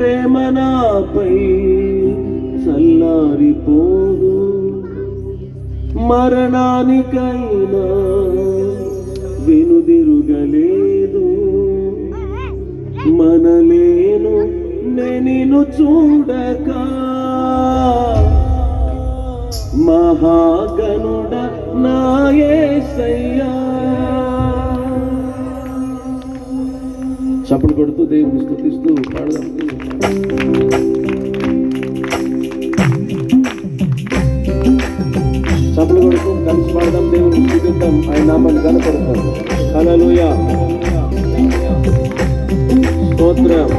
ప్రేమ నాపై చల్లారిపోదు, మరణానికైనా వెనుదిరుగలేదు. మనలేను నేను చూడక మహాగణుడ నా యేసయ్యా. చప్పట్లు కొడుతూ దేవుని స్తుతిస్తూ పాడదాం. చప్పట్లు కొడుతూ కలిసి పాడదాం, దేవుని స్తుతిద్దాం, ఆయన నామాన్ని కనపడతాం. హల్లెలూయా, స్తోత్రం.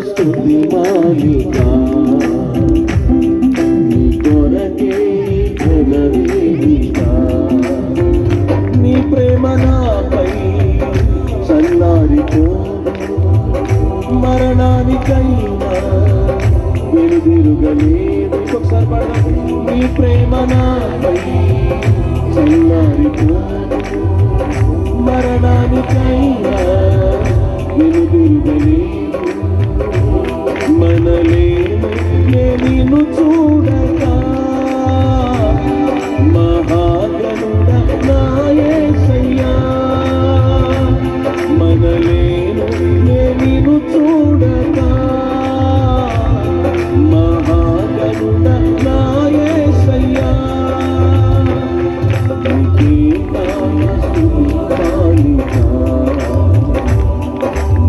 స్తుతి మాలిక నీ కొరకే ఘనవేదిక, నీ ప్రేమ నాపై చల్లారిపోదు, మరణానికైనా వెనుదిరుగలేదు. ఒకసారి పాడదాం. నీ ప్రేమ నాపై చల్లారిపోదు, మరణానికైనా వెనుదిరుగలేదు. మనలేను నిన్ను చూడక మహాగణుడ నా యేసయ్యా. మనలేను నిన్ను చూడక మహాగణుడ నా యేసయ్యా.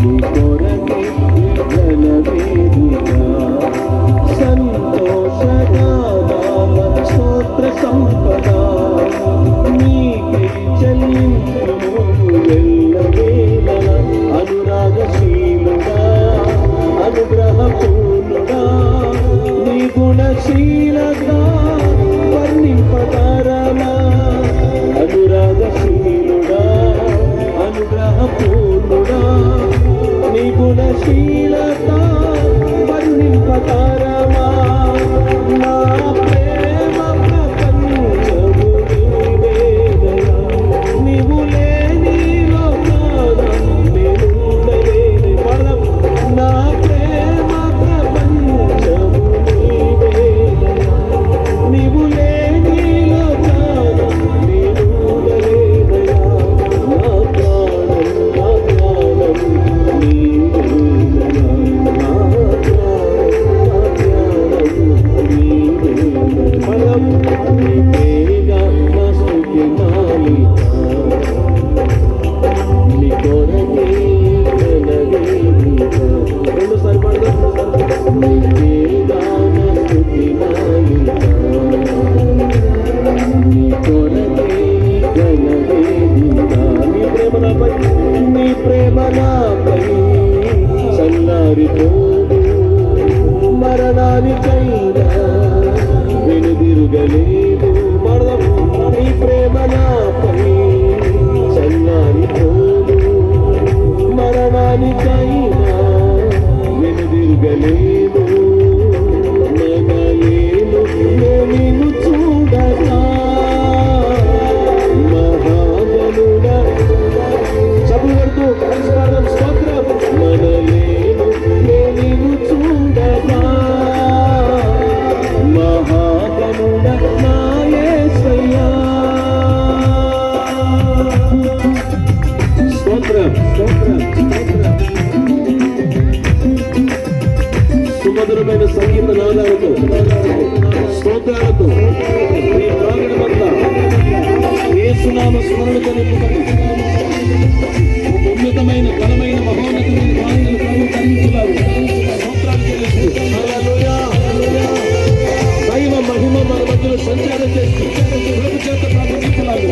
నీ కొరకే ఘనవేదిక, సంతోషగానాల స్తోత్ర సంపద నీకే చెల్లించుము ఎల్లవేళలా. అనురాగశీలుడా అనుగ్రహపూర్ణుడా నీ గుణశీలత వర్ణింపతరమా. అనురాగశీలుడా అనుగ్రహపూర్ణుడా నీ గుణశీలత వర్ణింపతరమా. నా ప్రేమ ప్రపంచము నీవేదయా, నీవు లేని లోకాన నేనుండలేను. పడదాం. నా ప్రేమ ప్రపంచము నీవేదయా, నీవు లేని లోకాన నేనుండలేనయా. నా ప్రాణం నీవేదయా, నా ప్రాణం నీవేగా. నా స్తుతి మాలిక నీ కొరకే ఘనవేదిక. రెండోసారి పాడదాం. నీవేగా నా స్తుతి మాలిక నీ కొరకే ఘనవేదిక. నీ ప్రేమ నాపై చల్లారిపోదు, మరణానికైనా వెనుదిరుగలేదు. పాడదాం. నీ ప్రేమ నాపై చల్లారిపోదు, మరణానికైనా వెనుదిరుగలేదు. మనలేను నిన్ను చూడక మహాగణుడ. చప్పుడు కొడుతూ కలిసి పాడదాం. స్తోత్రం. మనలేను నిన్ను చూడక మహాగణుడ నా యేసయ్యా. స్తోత్రం స్తోత్రం స్తోత్రం. సుమధురమైన సంగీత నాదాలతో స్తోత్రాలతో ఈ ప్రాంగణమంతా యేసునామ స్మరణతో నింపుకొని ఉన్నతమైన ఘనమైన మహోన్నతమైన ప్రాంగణ ప్రభువుకు అందించులారు. స్తోత్రాలు చెల్లిస్తూ హల్లెలూయా. దైవ మహిమ మన మధ్యలో సంచారం చేస్తూ ప్రభు చేత ప్రార్థించులారు.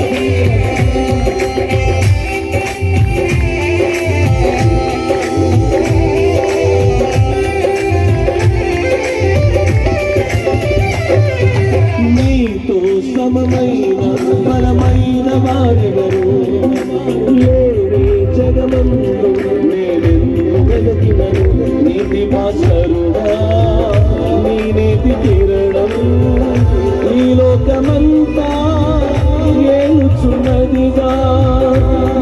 నీతో సమమైన బలమైన వారెవరు లేరే జగమందు నేనెందు వెతికినను నీతి భాస్కరుడా నీ నీతి కిరణం ఈ లోకమంతా ఏలుచున్నదిగా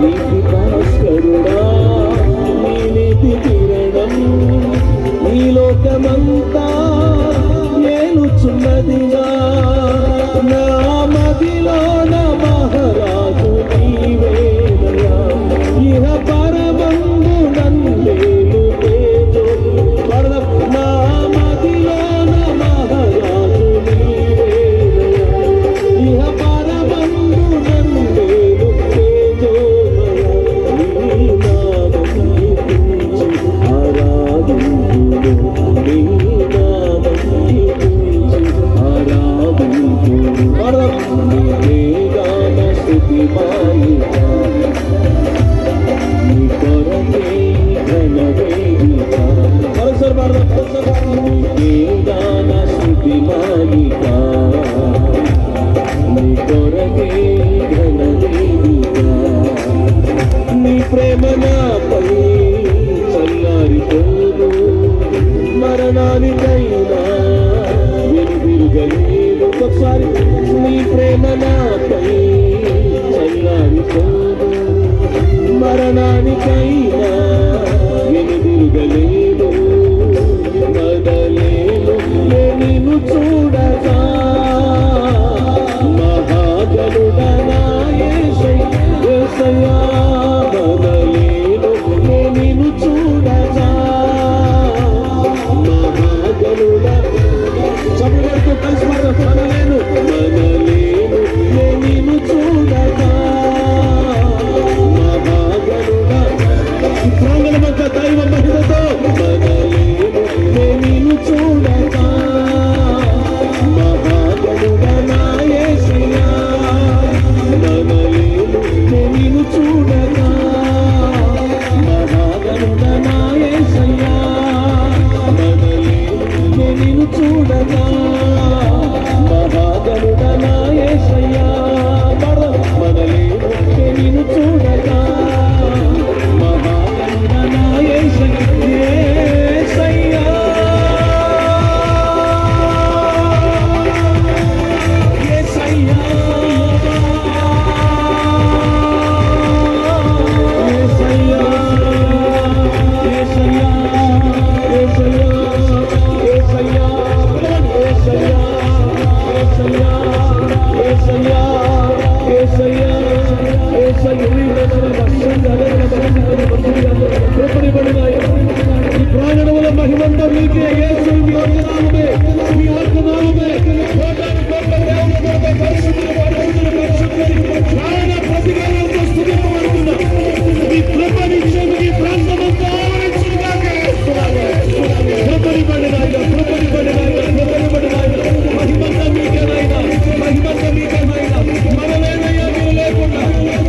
నీతి భాస్కరుడా నీ నీతి కిరణం ఈ లోకమంతా ఏలుచున్నదిగా నా మదిలో నా మహారాజు నీవేనయా ఇహ పరమందు నన్నేలు తేజో నా మదిలో నా మహారాజు నీవేనయా ఇహ పరమందు నన్నేలు తేజోమయా నీ నామం కీర్తించి ఆరాధింతును నీ నామం కీర్తించి ఆరాధింతును నీ గాన స్తుతి మాలిక నీ కొరకే ఘన వేదిక నీ గాన స్తుతి మాలిక నీ కొరకే ఘన వేదిక నీ ప్రేమ నాపై చల్లారిపోదు మరణానికైనా వెనుదిరుగలేదు ఒకసారి నీ ప్రేమ నాపై చల్లారిపోదు మరణానికైనా వెనుదిరుగలేదు మదలేను నిన్ను చూడగా మహాగరుడనా యేసయ్యా మదలేను నిన్ను చూడగా మహాగరుడ చదువుతో కలిసి మనలేను నిన్ను చూడగా మహాగరుడ ప్రాంగణ మధ్య దైవ మహిమతో నిన్ను చూడగా మహాగరుడ నా యేసయ్యా నిన్ను చూడగా మహాగరుడ నా యేసయ్యా నిన్ను చూడగా మహాగరుడ నా యేసయ్యా మనలేను నిన్ను చూడగా మహాగరుడ నా యేసయ్యా ప్రాణముల మహిమంతా మీకే యేసు మీ వందనాలుమే మీ వందనాలుమే కోటాను కోట్ల దేవుని పరిశుద్ధులు ప్రాణ ప్రతిగానంతో స్తుతింపబడుతున్న మీ కృపనిచ్చేందుకు ఈ ప్రాంతమంతా ఆవరించుగాక కృపని పడినాయన మహిమంతా మీకేనాయన మహిమంతా మీకేనాయన మనలేనయ్యా మీరు లేకుండా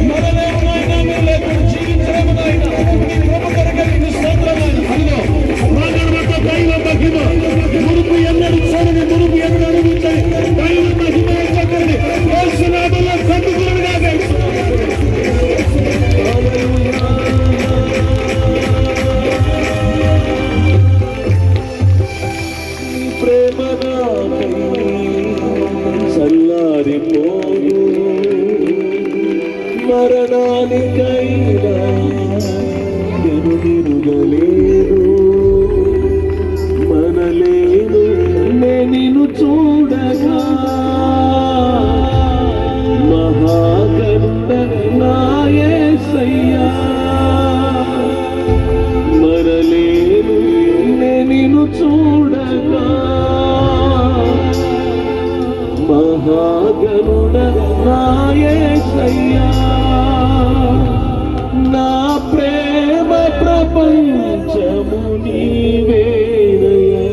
మనలేనాయనా మీరు లేకుండా జీవించలేము నాయన మీ కృప కొరకే మీకు స్తోత్రమైన అదిగో ప్రాణమంతా దైవ మహిమ మునుపు ఎన్నడూ చూడని మునుపు ఎన్నడూ అనుభవించని దైవ మహిమ చక్కని యేసు నామములో సంతులుగాక ప్రేమ నాపై చల్లారిపోదు మరణానికైనా వెనుదిరుగలేదు మనలేను నిన్ను చూడగా మహాగరుడ నా యేసయ్యా మరలేను నిన్ను చూడగా మహాగరుడ నా యేసయ్యా నా ప్రేమ ప్రపంచము నీవేనయ్యా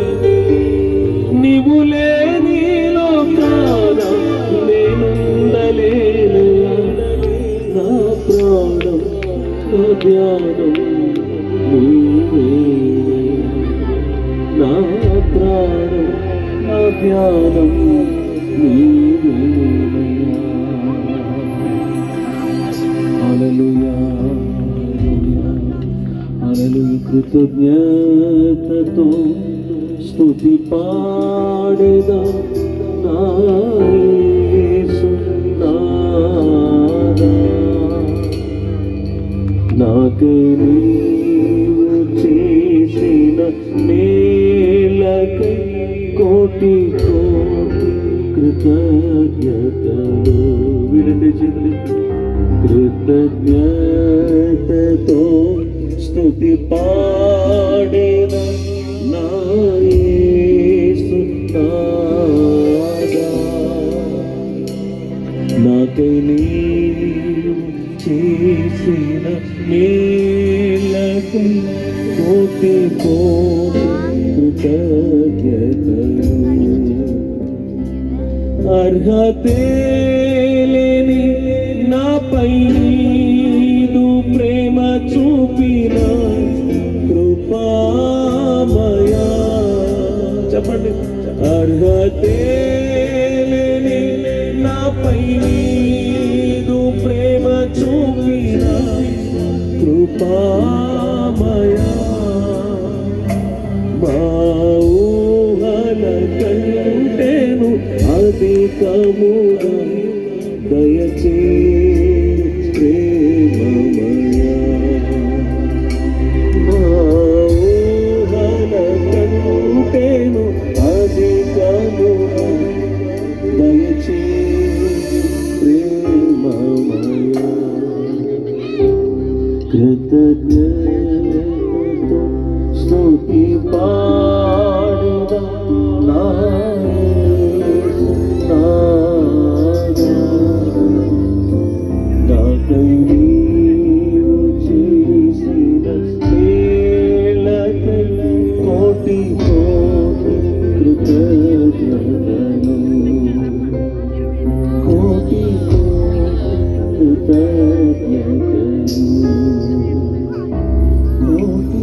నీవు లేని లోకాన నేనుండలేనయ్యా నా ప్రాణం నా ధ్యానం నీవేనయ్యా నా ప్రాణం నా ధ్యానం నీవేనయ్యా కృతజ్ఞతతో స్తుతి పాడేదా నా యేసు నాదా. నాకై నీవు చేసిన మేలకై కోటి కోటి కృతజ్ఞతలు. వినండి చేతులు. కృతజ్ఞతతో స్తుతి పాడేద నా యేసు నాదా. నాకై నీవు చేసిన మేలకు కోటి కోటి కృతజ్ఞతలు. అర్హతే లేని నాపై నీదు ప్రేమ చూపిన కృపామయా. చెప్పండి. అర్హతే లేని నాపై నీదు ప్రేమ చూపిన కృపామయా. మా ఊహల కంటేను అధికముగా దయచే ప్రేమమయా. మా ఊహల కంటేను అధికముగా దయచే ప్రేమమయా. కృతజ్ఞతతో స్తుతి పాడెదా నా యేసు నాదా. నాకై నీవు చేసిన మేలకై కోటి కోటి కృతజ్ఞతలు. కోటి కోటి కృతజ్ఞతలు. కోటి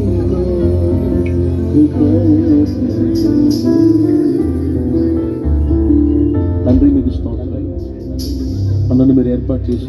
తండ్రి మీకు స్తోత్రం. అన్నను మీరు ఏర్పాటు చేసుకుని